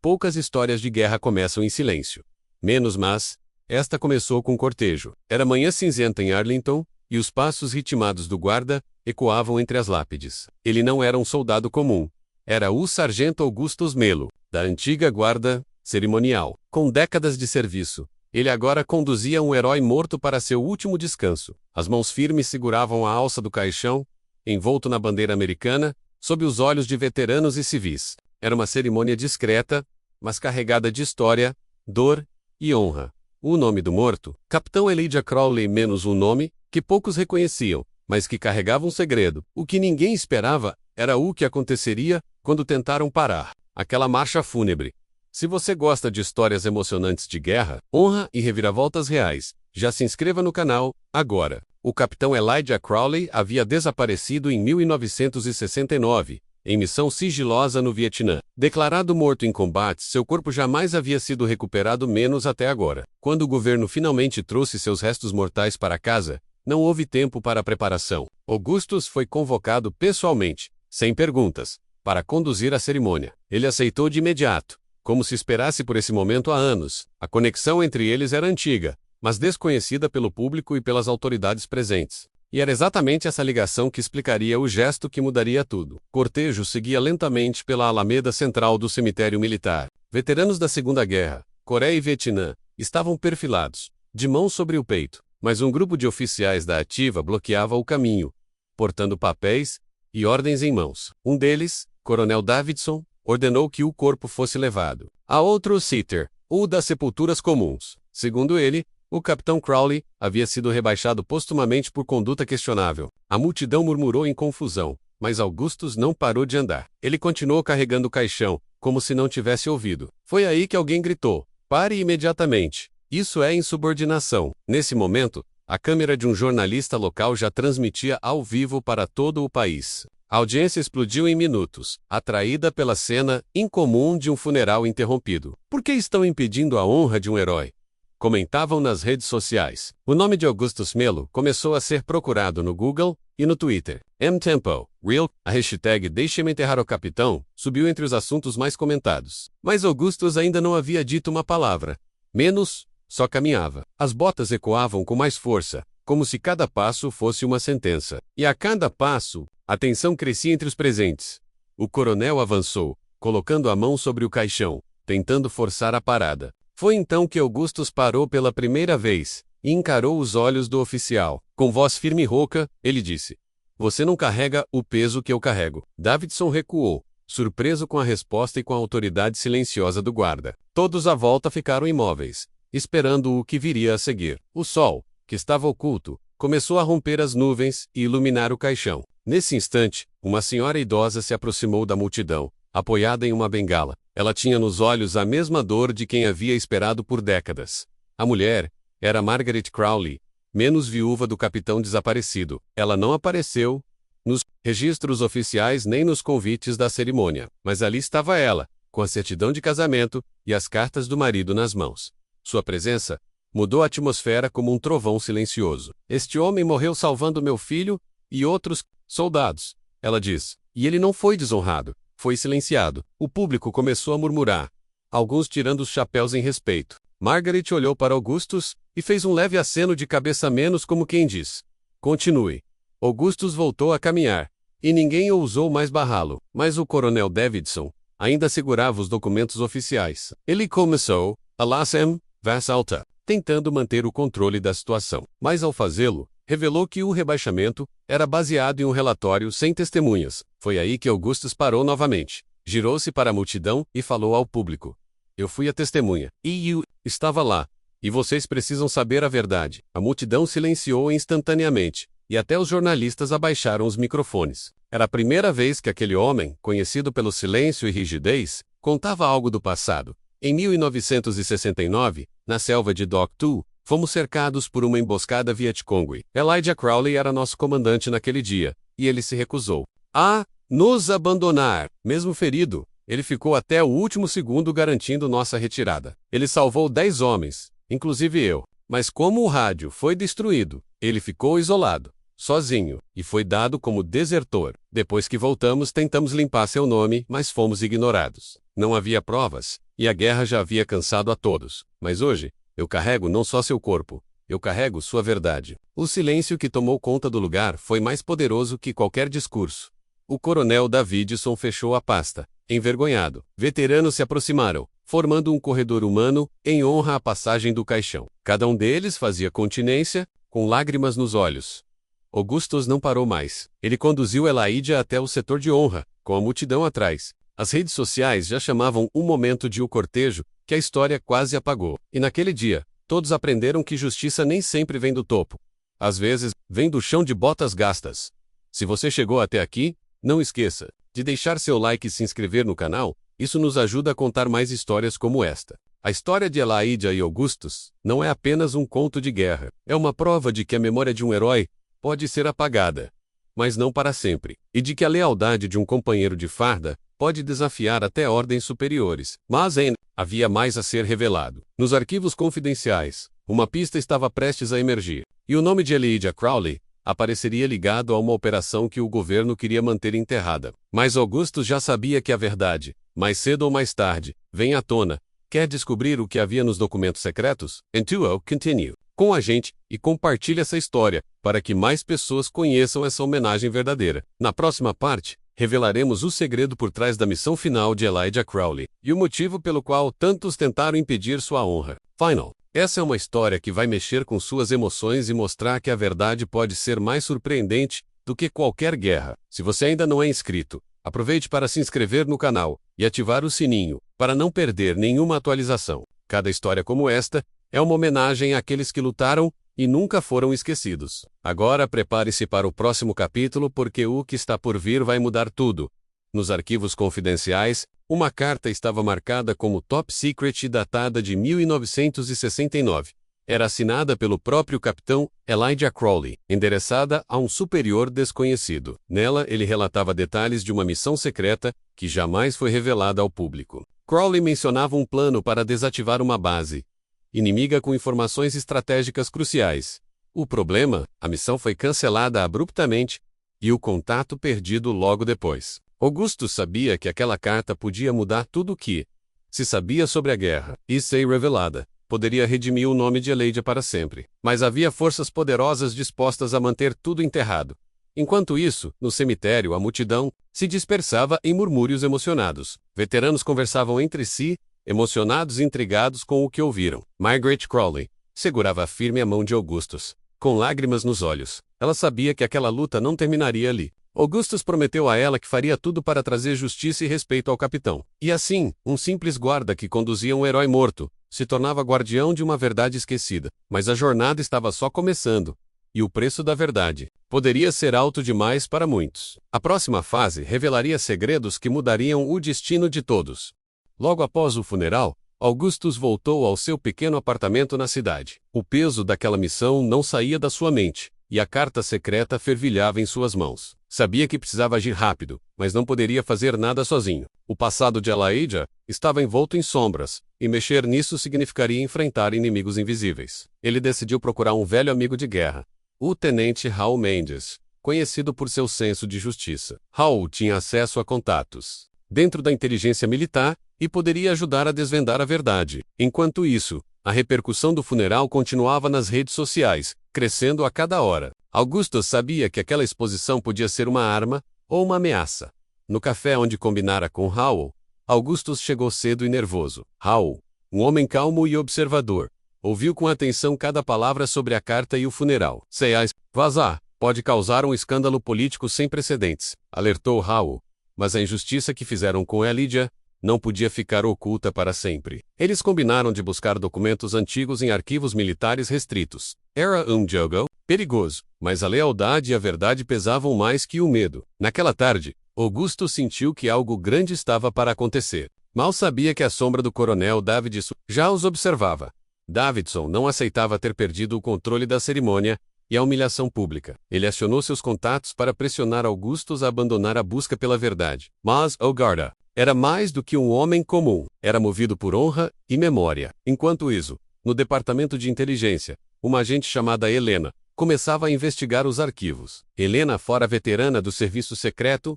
Poucas histórias de guerra começam em silêncio. Menos mas, esta começou com cortejo. Era manhã cinzenta em Arlington, e os passos ritmados do guarda ecoavam entre as lápides. Ele não era um soldado comum. Era o sargento Augustus Melo, da antiga guarda cerimonial. Com décadas de serviço, ele agora conduzia um herói morto para seu último descanso. As mãos firmes seguravam a alça do caixão, envolto na bandeira americana, sob os olhos de veteranos e civis. Era uma cerimônia discreta, mas carregada de história, dor e honra. O nome do morto, Capitão Elijah Crowley, menos um nome, que poucos reconheciam, mas que carregava um segredo. O que ninguém esperava era o que aconteceria quando tentaram parar aquela marcha fúnebre. Se você gosta de histórias emocionantes de guerra, honra e reviravoltas reais, já se inscreva no canal, agora. O capitão Elijah Crowley havia desaparecido em 1969, em missão sigilosa no Vietnã. Declarado morto em combate, seu corpo jamais havia sido recuperado, menos até agora. Quando o governo finalmente trouxe seus restos mortais para casa, não houve tempo para preparação. Augustus foi convocado pessoalmente, sem perguntas, para conduzir a cerimônia. Ele aceitou de imediato, como se esperasse por esse momento há anos. A conexão entre eles era antiga, mas desconhecida pelo público e pelas autoridades presentes. E era exatamente essa ligação que explicaria o gesto que mudaria tudo. O cortejo seguia lentamente pela alameda central do cemitério militar. Veteranos da Segunda Guerra, Coreia e Vietnã, estavam perfilados, de mãos sobre o peito, mas um grupo de oficiais da ativa bloqueava o caminho, portando papéis e ordens em mãos. Um deles, Coronel Davidson, ordenou que o corpo fosse levado a outro sitter, o das sepulturas comuns. Segundo ele, o capitão Crowley havia sido rebaixado postumamente por conduta questionável. A multidão murmurou em confusão, mas Augustus não parou de andar. Ele continuou carregando o caixão, como se não tivesse ouvido. Foi aí que alguém gritou: "Pare imediatamente! Isso é insubordinação." Nesse momento, a câmera de um jornalista local já transmitia ao vivo para todo o país. A audiência explodiu em minutos, atraída pela cena incomum de um funeral interrompido. "Por que estão impedindo a honra de um herói?" comentavam nas redes sociais. O nome de Augustus Melo começou a ser procurado no Google e no Twitter. Mtempo, Real, a hashtag "Deixe-me enterrar o capitão", subiu entre os assuntos mais comentados. Mas Augustus ainda não havia dito uma palavra. Menos, só caminhava. As botas ecoavam com mais força, como se cada passo fosse uma sentença. E a cada passo, a tensão crescia entre os presentes. O coronel avançou, colocando a mão sobre o caixão, tentando forçar a parada. Foi então que Augustus parou pela primeira vez e encarou os olhos do oficial. Com voz firme e rouca, ele disse: "Você não carrega o peso que eu carrego." Davidson recuou, surpreso com a resposta e com a autoridade silenciosa do guarda. Todos à volta ficaram imóveis, esperando o que viria a seguir. O sol, que estava oculto, começou a romper as nuvens e iluminar o caixão. Nesse instante, uma senhora idosa se aproximou da multidão, apoiada em uma bengala. Ela tinha nos olhos a mesma dor de quem havia esperado por décadas. A mulher era Margaret Crowley, menos viúva do capitão desaparecido. Ela não apareceu nos registros oficiais nem nos convites da cerimônia, mas ali estava ela, com a certidão de casamento e as cartas do marido nas mãos. Sua presença mudou a atmosfera como um trovão silencioso. "Este homem morreu salvando meu filho e outros soldados", ela diz. "E ele não foi desonrado. Foi silenciado." O público começou a murmurar, alguns tirando os chapéus em respeito. Margaret olhou para Augustus e fez um leve aceno de cabeça, menos como quem diz: "Continue." Augustus voltou a caminhar, e ninguém ousou mais barrá-lo. Mas o coronel Davidson ainda segurava os documentos oficiais. Ele começou a ler-se voz alta, tentando manter o controle da situação. Mas ao fazê-lo, revelou que o rebaixamento era baseado em um relatório sem testemunhas. Foi aí que Augustus parou novamente, girou-se para a multidão e falou ao público: "Eu fui a testemunha. E eu estava lá. E vocês precisam saber a verdade." A multidão silenciou instantaneamente, e até os jornalistas abaixaram os microfones. Era a primeira vez que aquele homem, conhecido pelo silêncio e rigidez, contava algo do passado. Em 1969, na selva de Doc Tu, fomos cercados por uma emboscada Vietcong. Elijah Crowley era nosso comandante naquele dia, e ele se recusou a nos abandonar. Mesmo ferido, ele ficou até o último segundo garantindo nossa retirada. Ele salvou 10 homens, inclusive eu. Mas como o rádio foi destruído, ele ficou isolado. sozinho, e foi dado como desertor. Depois que voltamos, tentamos limpar seu nome, mas fomos ignorados. Não havia provas, e a guerra já havia cansado a todos. Mas hoje, eu carrego não só seu corpo, eu carrego sua verdade. O silêncio que tomou conta do lugar foi mais poderoso que qualquer discurso. O coronel Davidson fechou a pasta. Envergonhado, veteranos se aproximaram, formando um corredor humano, em honra à passagem do caixão. Cada um deles fazia continência, com lágrimas nos olhos. Augustus não parou mais. Ele conduziu Elaídia até o setor de honra, com a multidão atrás. As redes sociais já chamavam um momento de o cortejo, que a história quase apagou. E naquele dia, todos aprenderam que justiça nem sempre vem do topo. Às vezes, vem do chão de botas gastas. Se você chegou até aqui, não esqueça de deixar seu like e se inscrever no canal, isso nos ajuda a contar mais histórias como esta. A história de Elaídia e Augustus não é apenas um conto de guerra, é uma prova de que a memória de um herói pode ser apagada, mas não para sempre, e de que a lealdade de um companheiro de farda pode desafiar até ordens superiores. Mas ainda havia mais a ser revelado. Nos arquivos confidenciais, uma pista estava prestes a emergir, e o nome de Elaídia Crowley apareceria ligado a uma operação que o governo queria manter enterrada. Mas Augustus já sabia que a verdade, mais cedo ou mais tarde, vem à tona. Quer descobrir o que havia nos documentos secretos? Então, continue com a gente e compartilhe essa história, para que mais pessoas conheçam essa homenagem verdadeira. Na próxima parte, revelaremos o segredo por trás da missão final de Elaídia Crowley, e o motivo pelo qual tantos tentaram impedir sua honra. Final. Essa é uma história que vai mexer com suas emoções e mostrar que a verdade pode ser mais surpreendente do que qualquer guerra. Se você ainda não é inscrito, aproveite para se inscrever no canal e ativar o sininho, para não perder nenhuma atualização. Cada história como esta é uma homenagem àqueles que lutaram e nunca foram esquecidos. Agora prepare-se para o próximo capítulo, porque o que está por vir vai mudar tudo. Nos arquivos confidenciais, uma carta estava marcada como Top Secret e datada de 1969. Era assinada pelo próprio capitão Elaídia Crowley, endereçada a um superior desconhecido. Nela, ele relatava detalhes de uma missão secreta que jamais foi revelada ao público. Crowley mencionava um plano para desativar uma base inimiga com informações estratégicas cruciais. O problema, a missão foi cancelada abruptamente e o contato perdido logo depois. Augustus sabia que aquela carta podia mudar tudo o que se sabia sobre a guerra, e ser revelada poderia redimir o nome de Elaídia para sempre. Mas havia forças poderosas dispostas a manter tudo enterrado. Enquanto isso, no cemitério, a multidão se dispersava em murmúrios emocionados. Veteranos conversavam entre si, emocionados e intrigados com o que ouviram. Margaret Crowley segurava firme a mão de Augustus, com lágrimas nos olhos. Ela sabia que aquela luta não terminaria ali. Augustus prometeu a ela que faria tudo para trazer justiça e respeito ao capitão. E assim, um simples guarda que conduzia um herói morto se tornava guardião de uma verdade esquecida. Mas a jornada estava só começando, e o preço da verdade poderia ser alto demais para muitos. A próxima fase revelaria segredos que mudariam o destino de todos. Logo após o funeral, Augustus voltou ao seu pequeno apartamento na cidade. O peso daquela missão não saía da sua mente, e a carta secreta fervilhava em suas mãos. Sabia que precisava agir rápido, mas não poderia fazer nada sozinho. O passado de Elaídia estava envolto em sombras, e mexer nisso significaria enfrentar inimigos invisíveis. Ele decidiu procurar um velho amigo de guerra, o tenente Raul Mendes, conhecido por seu senso de justiça. Raul tinha acesso a contatos dentro da inteligência militar e poderia ajudar a desvendar a verdade. Enquanto isso, a repercussão do funeral continuava nas redes sociais, crescendo a cada hora. Augustus sabia que aquela exposição podia ser uma arma ou uma ameaça. No café onde combinara com Raul, Augustus chegou cedo e nervoso. Raul, um homem calmo e observador, ouviu com atenção cada palavra sobre a carta e o funeral. "Se vazar, pode causar um escândalo político sem precedentes", alertou Raul. Mas a injustiça que fizeram com Elaídia não podia ficar oculta para sempre. Eles combinaram de buscar documentos antigos em arquivos militares restritos. Era um jogo perigoso, mas a lealdade e a verdade pesavam mais que o medo. Naquela tarde, Augusto sentiu que algo grande estava para acontecer. Mal sabia que a sombra do coronel Davidson já os observava. Davidson não aceitava ter perdido o controle da cerimônia e a humilhação pública. Ele acionou seus contatos para pressionar Augustus a abandonar a busca pela verdade. Mas Augusta era mais do que um homem comum. Era movido por honra e memória. Enquanto isso, no departamento de inteligência, uma agente chamada Helena começava a investigar os arquivos. Helena fora veterana do serviço secreto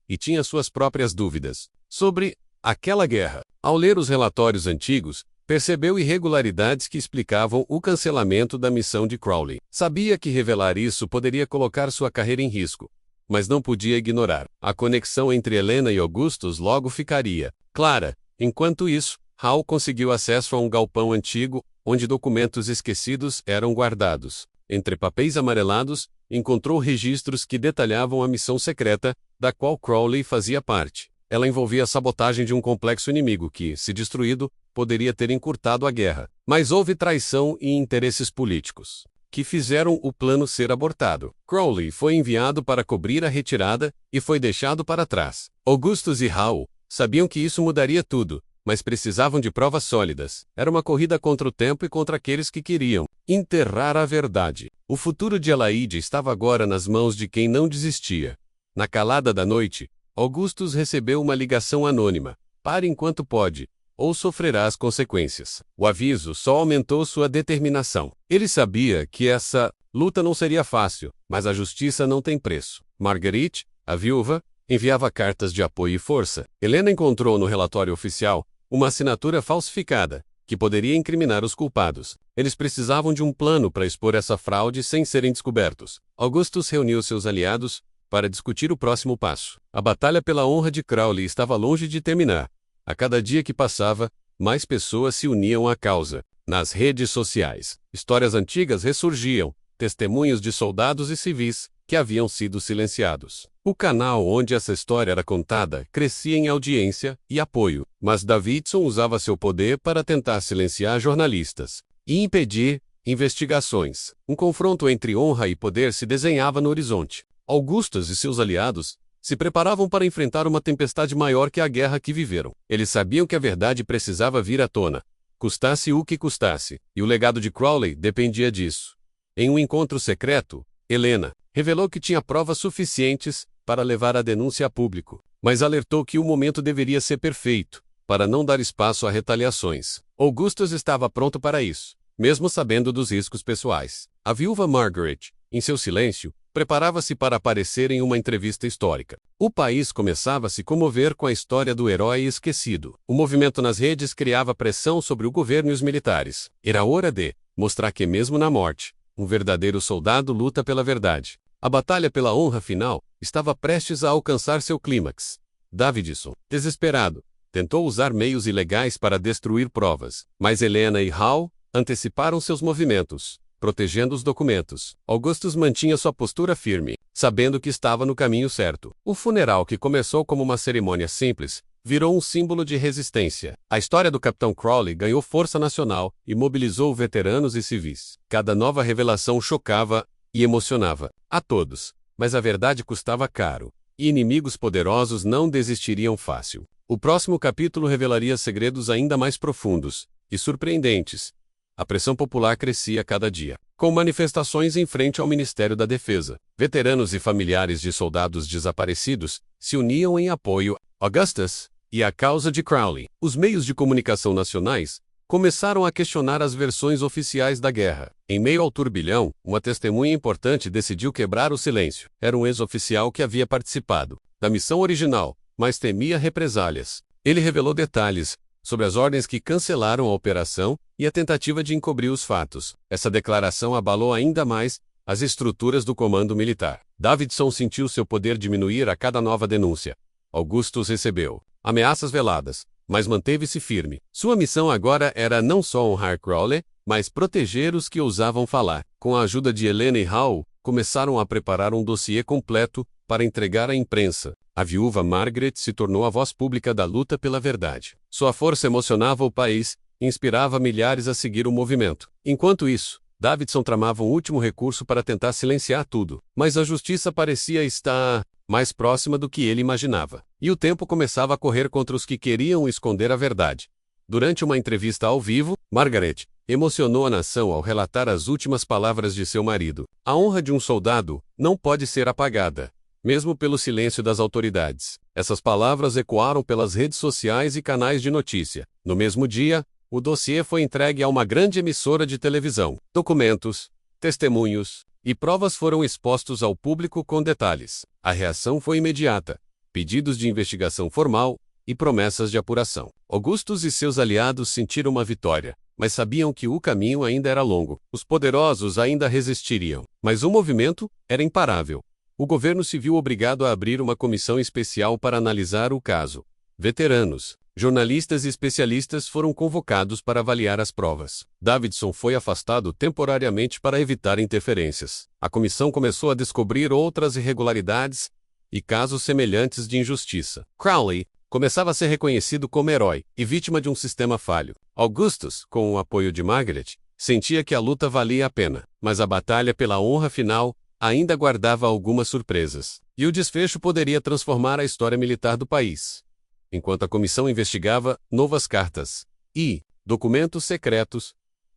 e tinha suas próprias dúvidas sobre aquela guerra. Ao ler os relatórios antigos, percebeu irregularidades que explicavam o cancelamento da missão de Crowley. Sabia que revelar isso poderia colocar sua carreira em risco, mas não podia ignorar. A conexão entre Helena e Augustus logo ficaria clara. Enquanto isso, Hal conseguiu acesso a um galpão antigo, onde documentos esquecidos eram guardados. Entre papéis amarelados, encontrou registros que detalhavam a missão secreta, da qual Crowley fazia parte. Ela envolvia a sabotagem de um complexo inimigo que, se destruído, poderia ter encurtado a guerra. Mas houve traição e interesses políticos, que fizeram o plano ser abortado. Crowley foi enviado para cobrir a retirada e foi deixado para trás. Augustus e Hal sabiam que isso mudaria tudo, mas precisavam de provas sólidas. Era uma corrida contra o tempo e contra aqueles que queriam enterrar a verdade. O futuro de Elaide estava agora nas mãos de quem não desistia. Na calada da noite, Augustus recebeu uma ligação anônima. Pare enquanto pode, ou sofrerá as consequências. O aviso só aumentou sua determinação. Ele sabia que essa luta não seria fácil, mas a justiça não tem preço. Marguerite, a viúva, enviava cartas de apoio e força. Helena encontrou no relatório oficial uma assinatura falsificada, que poderia incriminar os culpados. Eles precisavam de um plano para expor essa fraude sem serem descobertos. Augustus reuniu seus aliados para discutir o próximo passo. A batalha pela honra de Crowley estava longe de terminar. A cada dia que passava, mais pessoas se uniam à causa. Nas redes sociais, histórias antigas ressurgiam, testemunhos de soldados e civis que haviam sido silenciados. O canal onde essa história era contada crescia em audiência e apoio, mas Davidson usava seu poder para tentar silenciar jornalistas e impedir investigações. Um confronto entre honra e poder se desenhava no horizonte. Augustus e seus aliados se preparavam para enfrentar uma tempestade maior que a guerra que viveram. Eles sabiam que a verdade precisava vir à tona, custasse o que custasse, e o legado de Crowley dependia disso. Em um encontro secreto, Helena revelou que tinha provas suficientes para levar a denúncia a público, mas alertou que o momento deveria ser perfeito, para não dar espaço a retaliações. Augustus estava pronto para isso, mesmo sabendo dos riscos pessoais. A viúva Margaret, em seu silêncio, preparava-se para aparecer em uma entrevista histórica. O país começava a se comover com a história do herói esquecido. O movimento nas redes criava pressão sobre o governo e os militares. Era hora de mostrar que, mesmo na morte, um verdadeiro soldado luta pela verdade. A batalha pela honra final estava prestes a alcançar seu clímax. Davidson, desesperado, tentou usar meios ilegais para destruir provas, mas Helena e Hal anteciparam seus movimentos, protegendo os documentos. Augustus mantinha sua postura firme, sabendo que estava no caminho certo. O funeral, que começou como uma cerimônia simples, virou um símbolo de resistência. A história do Capitão Crowley ganhou força nacional e mobilizou veteranos e civis. Cada nova revelação chocava e emocionava a todos, mas a verdade custava caro, e inimigos poderosos não desistiriam fácil. O próximo capítulo revelaria segredos ainda mais profundos e surpreendentes. A pressão popular crescia a cada dia, com manifestações em frente ao Ministério da Defesa. Veteranos e familiares de soldados desaparecidos se uniam em apoio a Augustus e à causa de Crowley. Os meios de comunicação nacionais começaram a questionar as versões oficiais da guerra. Em meio ao turbilhão, uma testemunha importante decidiu quebrar o silêncio. Era um ex-oficial que havia participado da missão original, mas temia represálias. Ele revelou detalhes sobre as ordens que cancelaram a operação e a tentativa de encobrir os fatos. Essa declaração abalou ainda mais as estruturas do comando militar. Davidson sentiu seu poder diminuir a cada nova denúncia. Augustus recebeu ameaças veladas, mas manteve-se firme. Sua missão agora era não só honrar Crowley, mas proteger os que ousavam falar. Com a ajuda de Helena e Hal, começaram a preparar um dossiê completo para entregar à imprensa. A viúva Margaret se tornou a voz pública da luta pela verdade. Sua força emocionava o país e inspirava milhares a seguir o movimento. Enquanto isso, Davidson tramava um último recurso para tentar silenciar tudo, mas a justiça parecia estar mais próxima do que ele imaginava. E o tempo começava a correr contra os que queriam esconder a verdade. Durante uma entrevista ao vivo, Margaret emocionou a nação ao relatar as últimas palavras de seu marido. A honra de um soldado não pode ser apagada, mesmo pelo silêncio das autoridades. Essas palavras ecoaram pelas redes sociais e canais de notícia. No mesmo dia, o dossiê foi entregue a uma grande emissora de televisão. Documentos, testemunhos e provas foram expostos ao público com detalhes. A reação foi imediata: pedidos de investigação formal e promessas de apuração. Augustus e seus aliados sentiram uma vitória, mas sabiam que o caminho ainda era longo. Os poderosos ainda resistiriam, mas o movimento era imparável. O governo se viu obrigado a abrir uma comissão especial para analisar o caso. Veteranos, jornalistas e especialistas foram convocados para avaliar as provas. Davidson foi afastado temporariamente para evitar interferências. A comissão começou a descobrir outras irregularidades e casos semelhantes de injustiça. Crowley começava a ser reconhecido como herói e vítima de um sistema falho. Augustus, com o apoio de Margaret, sentia que a luta valia a pena, mas a batalha pela honra final ainda guardava algumas surpresas, e o desfecho poderia transformar a história militar do país. Enquanto a comissão investigava, novas cartas e documentos secretos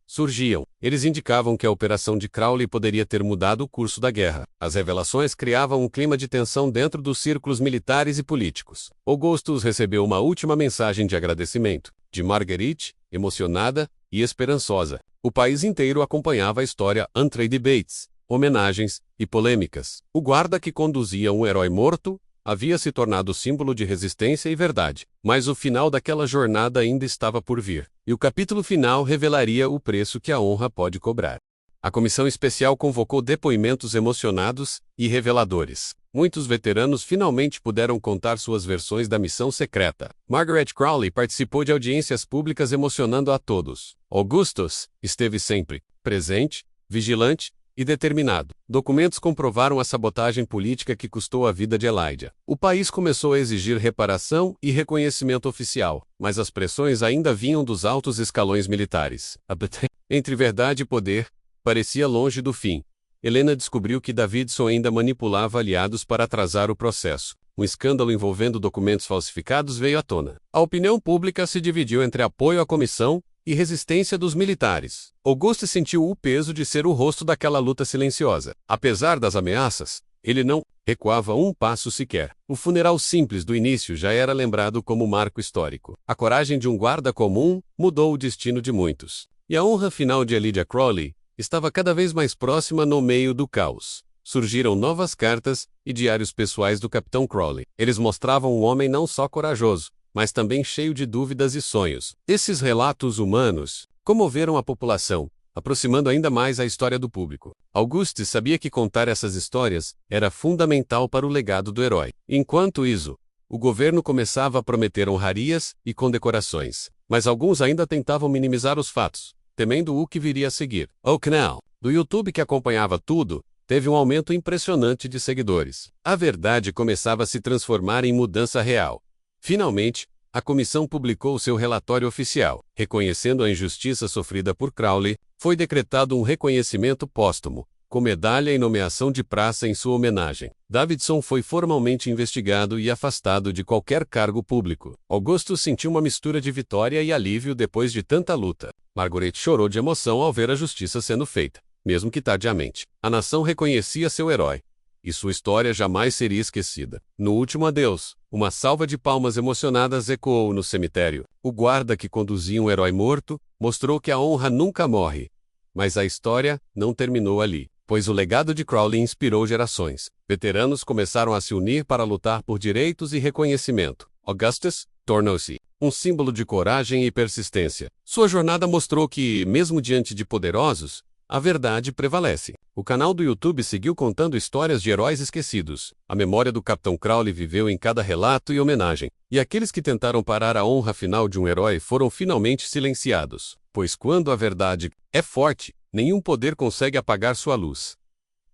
surgiam. Eles indicavam que a operação de Crowley poderia ter mudado o curso da guerra. As revelações criavam um clima de tensão dentro dos círculos militares e políticos. Augustus recebeu uma última mensagem de agradecimento, de Marguerite, emocionada e esperançosa. O país inteiro acompanhava a história entre debates, homenagens e polêmicas. O guarda que conduzia um herói morto havia se tornado símbolo de resistência e verdade, mas o final daquela jornada ainda estava por vir, e o capítulo final revelaria o preço que a honra pode cobrar. A comissão especial convocou depoimentos emocionados e reveladores. Muitos veteranos finalmente puderam contar suas versões da missão secreta. Margaret Crowley participou de audiências públicas emocionando a todos. Augustus esteve sempre presente, vigilante e determinado. Documentos comprovaram a sabotagem política que custou a vida de Elijah. O país começou a exigir reparação e reconhecimento oficial, mas as pressões ainda vinham dos altos escalões militares. A batalha entre verdade e poder parecia longe do fim. Helena descobriu que Davidson ainda manipulava aliados para atrasar o processo. Um escândalo envolvendo documentos falsificados veio à tona. A opinião pública se dividiu entre apoio à comissão e resistência dos militares. Auguste sentiu o peso de ser o rosto daquela luta silenciosa. Apesar das ameaças, ele não recuava um passo sequer. O funeral simples do início já era lembrado como marco histórico. A coragem de um guarda comum mudou o destino de muitos. E a honra final de Elijah Crowley estava cada vez mais próxima no meio do caos. Surgiram novas cartas e diários pessoais do Capitão Crowley. Eles mostravam um homem não só corajoso, mas também cheio de dúvidas e sonhos. Esses relatos humanos comoveram a população, aproximando ainda mais a história do público. Auguste sabia que contar essas histórias era fundamental para o legado do herói. Enquanto isso, o governo começava a prometer honrarias e condecorações, mas alguns ainda tentavam minimizar os fatos, temendo o que viria a seguir. O canal do YouTube que acompanhava tudo teve um aumento impressionante de seguidores. A verdade começava a se transformar em mudança real. Finalmente, a comissão publicou seu relatório oficial. Reconhecendo a injustiça sofrida por Crowley, foi decretado um reconhecimento póstumo, com medalha e nomeação de praça em sua homenagem. Davidson foi formalmente investigado e afastado de qualquer cargo público. Augustus sentiu uma mistura de vitória e alívio depois de tanta luta. Margaret chorou de emoção ao ver a justiça sendo feita, mesmo que tardiamente. A nação reconhecia seu herói, e sua história jamais seria esquecida. No último adeus, uma salva de palmas emocionadas ecoou no cemitério. O guarda que conduzia um herói morto mostrou que a honra nunca morre. Mas a história não terminou ali, pois o legado de Crowley inspirou gerações. Veteranos começaram a se unir para lutar por direitos e reconhecimento. Augustus tornou-se um símbolo de coragem e persistência. Sua jornada mostrou que, mesmo diante de poderosos, a verdade prevalece. O canal do YouTube seguiu contando histórias de heróis esquecidos. A memória do Capitão Crowley viveu em cada relato e homenagem. E aqueles que tentaram parar a honra final de um herói foram finalmente silenciados. Pois quando a verdade é forte, nenhum poder consegue apagar sua luz.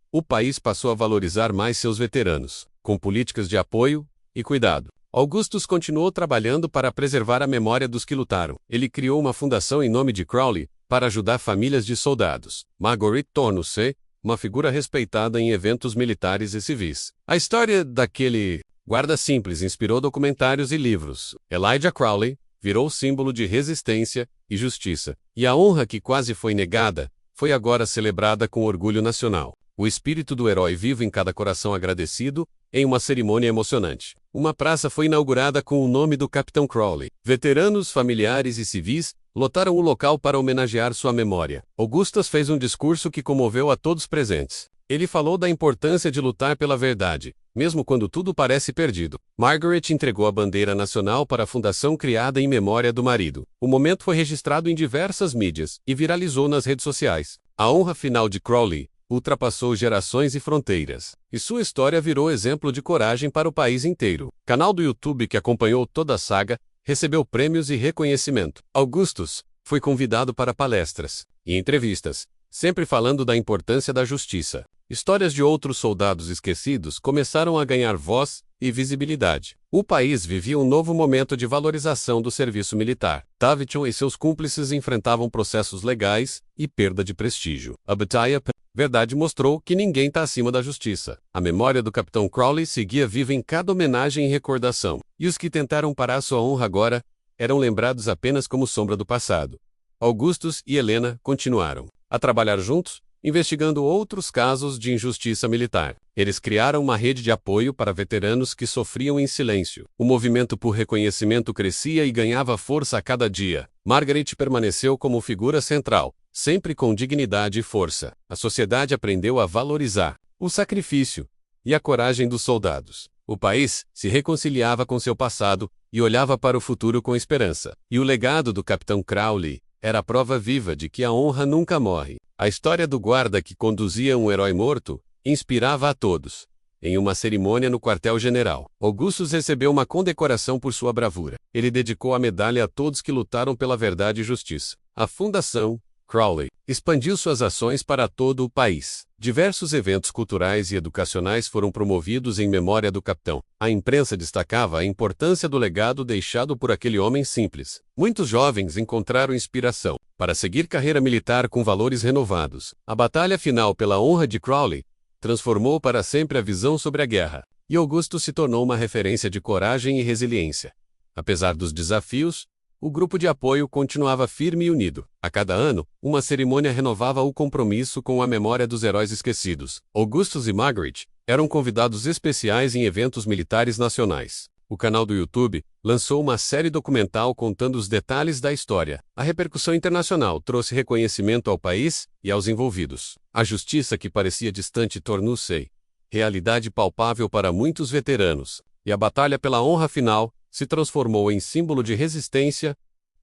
O país passou a valorizar mais seus veteranos, com políticas de apoio e cuidado. Augustus continuou trabalhando para preservar a memória dos que lutaram. Ele criou uma fundação em nome de Crowley, para ajudar famílias de soldados. Margaret tornou-se uma figura respeitada em eventos militares e civis. A história daquele guarda simples inspirou documentários e livros. Elijah Crowley virou símbolo de resistência e justiça. E a honra que quase foi negada, foi agora celebrada com orgulho nacional. O espírito do herói vivo em cada coração agradecido, em uma cerimônia emocionante. Uma praça foi inaugurada com o nome do Capitão Crowley. Veteranos, familiares e civis lotaram o local para homenagear sua memória. Augustus fez um discurso que comoveu a todos presentes. Ele falou da importância de lutar pela verdade, mesmo quando tudo parece perdido. Margaret entregou a bandeira nacional para a fundação criada em memória do marido. O momento foi registrado em diversas mídias e viralizou nas redes sociais. A honra final de Crowley ultrapassou gerações e fronteiras, e sua história virou exemplo de coragem para o país inteiro. O canal do YouTube que acompanhou toda a saga recebeu prêmios e reconhecimento. Augustus foi convidado para palestras e entrevistas, sempre falando da importância da justiça. Histórias de outros soldados esquecidos começaram a ganhar voz e visibilidade. O país vivia um novo momento de valorização do serviço militar. Davidson e seus cúmplices enfrentavam processos legais e perda de prestígio. A Batalha pela Verdade mostrou que ninguém está acima da justiça. A memória do Capitão Crowley seguia viva em cada homenagem e recordação. E os que tentaram parar sua honra agora eram lembrados apenas como sombra do passado. Augustus e Helena continuaram a trabalhar juntos, investigando outros casos de injustiça militar. Eles criaram uma rede de apoio para veteranos que sofriam em silêncio. O movimento por reconhecimento crescia e ganhava força a cada dia. Margaret permaneceu como figura central, sempre com dignidade e força. A sociedade aprendeu a valorizar o sacrifício e a coragem dos soldados. O país se reconciliava com seu passado e olhava para o futuro com esperança. E o legado do Capitão Crowley era a prova viva de que a honra nunca morre. A história do guarda que conduzia um herói morto inspirava a todos. Em uma cerimônia no quartel-general, Augustus recebeu uma condecoração por sua bravura. Ele dedicou a medalha a todos que lutaram pela verdade e justiça. A Fundação Crowley expandiu suas ações para todo o país. Diversos eventos culturais e educacionais foram promovidos em memória do capitão. A imprensa destacava a importância do legado deixado por aquele homem simples. Muitos jovens encontraram inspiração para seguir carreira militar com valores renovados. A batalha final pela honra de Crowley transformou para sempre a visão sobre a guerra, e Augusto se tornou uma referência de coragem e resiliência. Apesar dos desafios, o grupo de apoio continuava firme e unido. A cada ano, uma cerimônia renovava o compromisso com a memória dos heróis esquecidos. Augustus e Margaret eram convidados especiais em eventos militares nacionais. O canal do YouTube lançou uma série documental contando os detalhes da história. A repercussão internacional trouxe reconhecimento ao país e aos envolvidos. A justiça que parecia distante tornou-se realidade palpável para muitos veteranos, e a batalha pela honra final se transformou em símbolo de resistência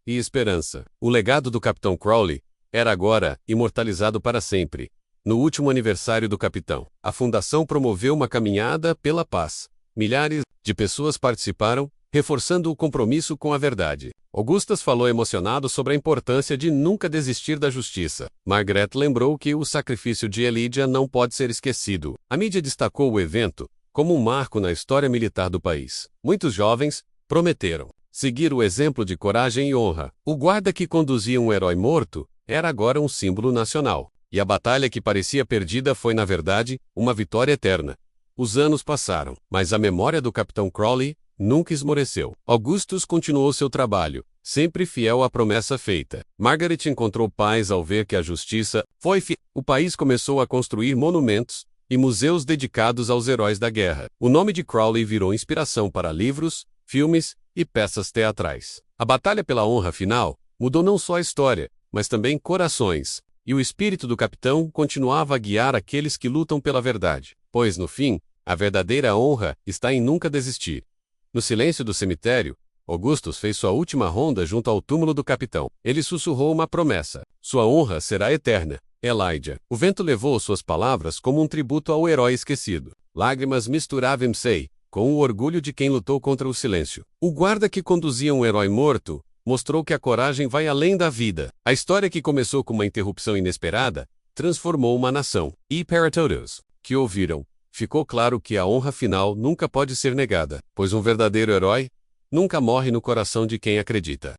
e esperança. O legado do Capitão Crowley era agora imortalizado para sempre. No último aniversário do capitão, a fundação promoveu uma caminhada pela paz. Milhares de pessoas participaram, reforçando o compromisso com a verdade. Augustus falou emocionado sobre a importância de nunca desistir da justiça. Margaret lembrou que o sacrifício de Elijah não pode ser esquecido. A mídia destacou o evento como um marco na história militar do país. Muitos jovens prometeram seguir o exemplo de coragem e honra. O guarda que conduzia um herói morto era agora um símbolo nacional. E a batalha que parecia perdida foi, na verdade, uma vitória eterna. Os anos passaram, mas a memória do Capitão Crowley nunca esmoreceu. Augustus continuou seu trabalho, sempre fiel à promessa feita. Margaret encontrou paz ao ver que a justiça foi fiel. O país começou a construir monumentos e museus dedicados aos heróis da guerra. O nome de Crowley virou inspiração para livros, filmes e peças teatrais. A batalha pela honra final mudou não só a história, mas também corações, e o espírito do capitão continuava a guiar aqueles que lutam pela verdade. Pois, no fim, a verdadeira honra está em nunca desistir. No silêncio do cemitério, Augustus fez sua última ronda junto ao túmulo do capitão. Ele sussurrou uma promessa: sua honra será eterna, Elijah. O vento levou suas palavras como um tributo ao herói esquecido. Lágrimas misturavam-se com o orgulho de quem lutou contra o silêncio. O guarda que conduzia um herói morto mostrou que a coragem vai além da vida. A história que começou com uma interrupção inesperada transformou uma nação. E para todos que ouviram, ficou claro que a honra final nunca pode ser negada, pois um verdadeiro herói nunca morre no coração de quem acredita.